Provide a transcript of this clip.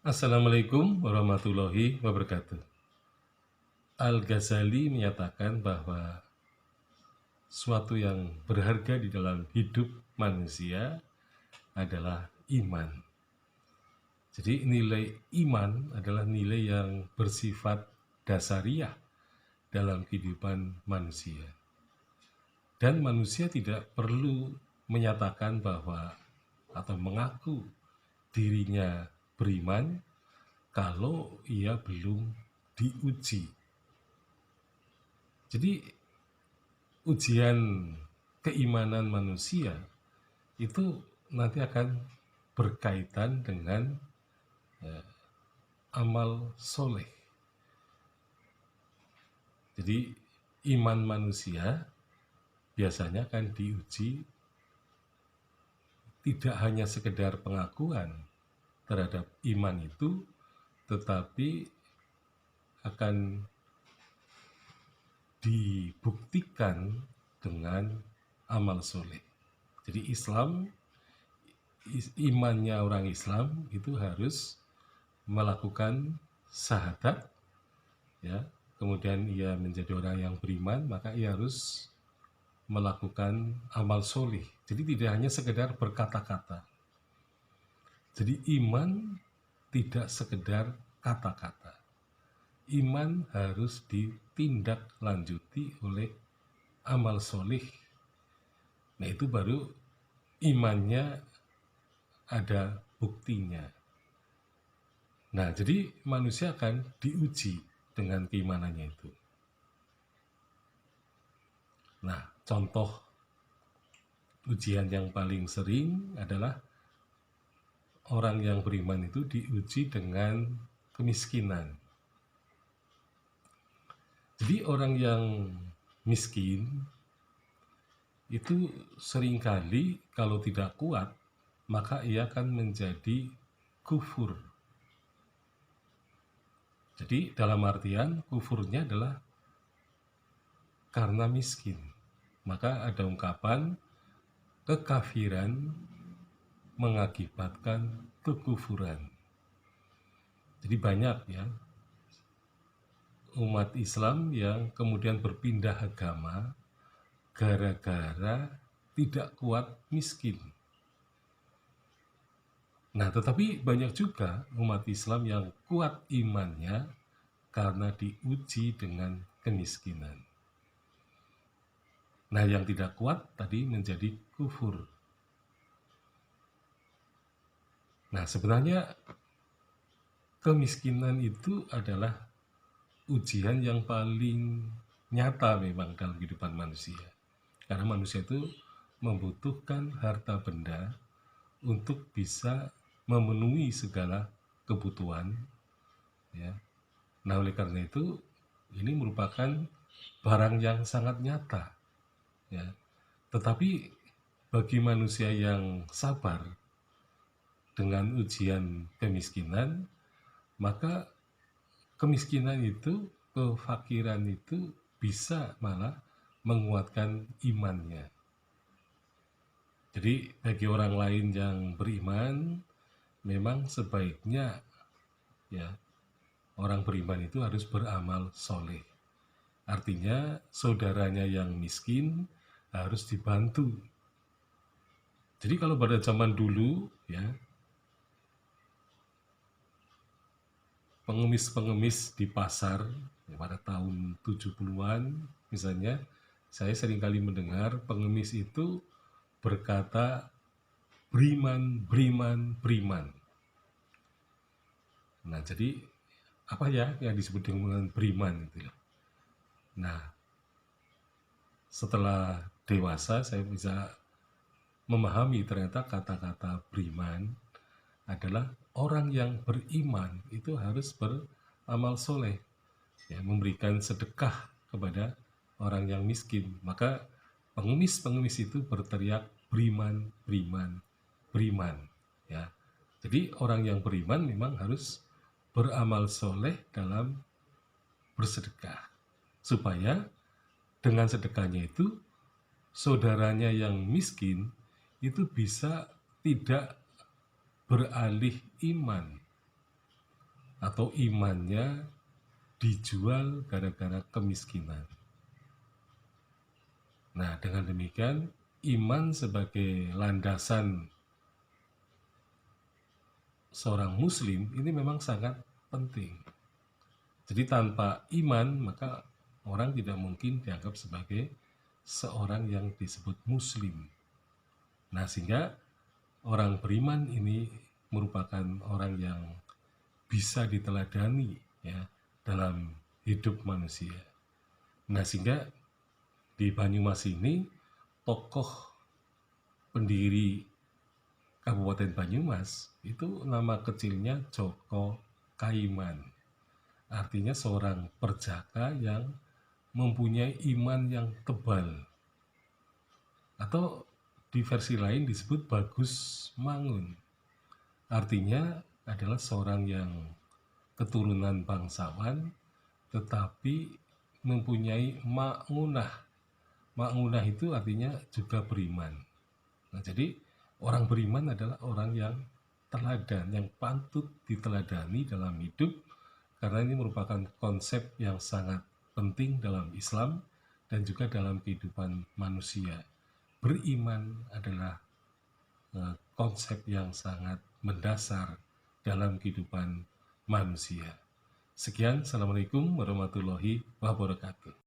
Assalamualaikum warahmatullahi wabarakatuh. Al-Ghazali menyatakan bahwa suatu yang berharga di dalam hidup manusia adalah iman. Jadi nilai iman adalah nilai yang bersifat dasariah dalam kehidupan manusia. Dan manusia tidak perlu menyatakan bahwa atau mengaku dirinya beriman kalau ia belum diuji. Jadi ujian keimanan manusia itu nanti akan berkaitan dengan amal soleh. Jadi iman manusia biasanya akan diuji tidak hanya sekedar pengakuan terhadap iman itu, tetapi akan dibuktikan dengan amal soleh. Jadi imannya orang Islam itu harus melakukan syahadat, ya. Kemudian ia menjadi orang yang beriman, maka ia harus melakukan amal soleh. Jadi tidak hanya sekedar berkata-kata. Jadi iman tidak sekedar kata-kata. Iman harus ditindaklanjuti oleh amal soleh. Nah, itu baru imannya ada buktinya. Nah, jadi manusia akan diuji dengan keimanannya itu. Nah, contoh ujian yang paling sering adalah orang yang beriman itu diuji dengan kemiskinan. Jadi orang yang miskin itu seringkali kalau tidak kuat, maka ia akan menjadi kufur. Jadi dalam artian kufurnya adalah karena miskin. Maka ada ungkapan kekafiran mengakibatkan kekufuran. Jadi banyak ya umat Islam yang kemudian berpindah agama gara-gara tidak kuat miskin. Nah, tetapi banyak juga umat Islam yang kuat imannya karena diuji dengan kemiskinan. Nah, yang tidak kuat tadi menjadi kufur. Nah, sebenarnya kemiskinan itu adalah ujian yang paling nyata memang dalam kehidupan manusia. Karena manusia itu membutuhkan harta benda untuk bisa memenuhi segala kebutuhan, ya. Nah, oleh karena itu ini merupakan barang yang sangat nyata, ya. Tetapi bagi manusia yang sabar dengan ujian kemiskinan, maka kemiskinan itu, kefakiran itu bisa malah menguatkan imannya. Jadi bagi orang lain yang beriman, memang sebaiknya ya orang beriman itu harus beramal soleh. Artinya saudaranya yang miskin harus dibantu. Jadi kalau pada zaman dulu ya, pengemis-pengemis di pasar ya, pada tahun 70-an misalnya, saya seringkali mendengar pengemis itu berkata beriman, beriman, beriman. Nah, jadi apa ya yang disebut dengan beriman itu? Nah, setelah dewasa saya bisa memahami ternyata kata-kata beriman adalah orang yang beriman itu harus beramal soleh, ya, memberikan sedekah kepada orang yang miskin. Maka pengemis-pengemis itu berteriak beriman, beriman, beriman, ya. Jadi orang yang beriman memang harus beramal soleh dalam bersedekah, supaya dengan sedekahnya itu saudaranya yang miskin itu bisa tidak beralih iman. atau imannya dijual gara-gara kemiskinan. Nah, dengan demikian iman sebagai landasan seorang muslim ini memang sangat penting. Jadi tanpa iman maka orang tidak mungkin dianggap sebagai seorang yang disebut muslim. Nah, sehingga orang beriman ini merupakan orang yang bisa diteladani ya dalam hidup manusia. Nah, sehingga di Banyumas ini tokoh pendiri Kabupaten Banyumas itu nama kecilnya Joko Kaiman. Artinya seorang perjaka yang mempunyai iman yang tebal. Atau di versi lain disebut Bagus Mangun. Artinya adalah seorang yang keturunan bangsawan tetapi mempunyai ma'unah. Ma'unah itu artinya juga beriman. Nah, jadi orang beriman adalah orang yang teladan, yang patut diteladani dalam hidup, karena ini merupakan konsep yang sangat penting dalam Islam dan juga dalam kehidupan manusia. Beriman adalah konsep yang sangat mendasar dalam kehidupan manusia. Sekian, Assalamualaikum warahmatullahi wabarakatuh.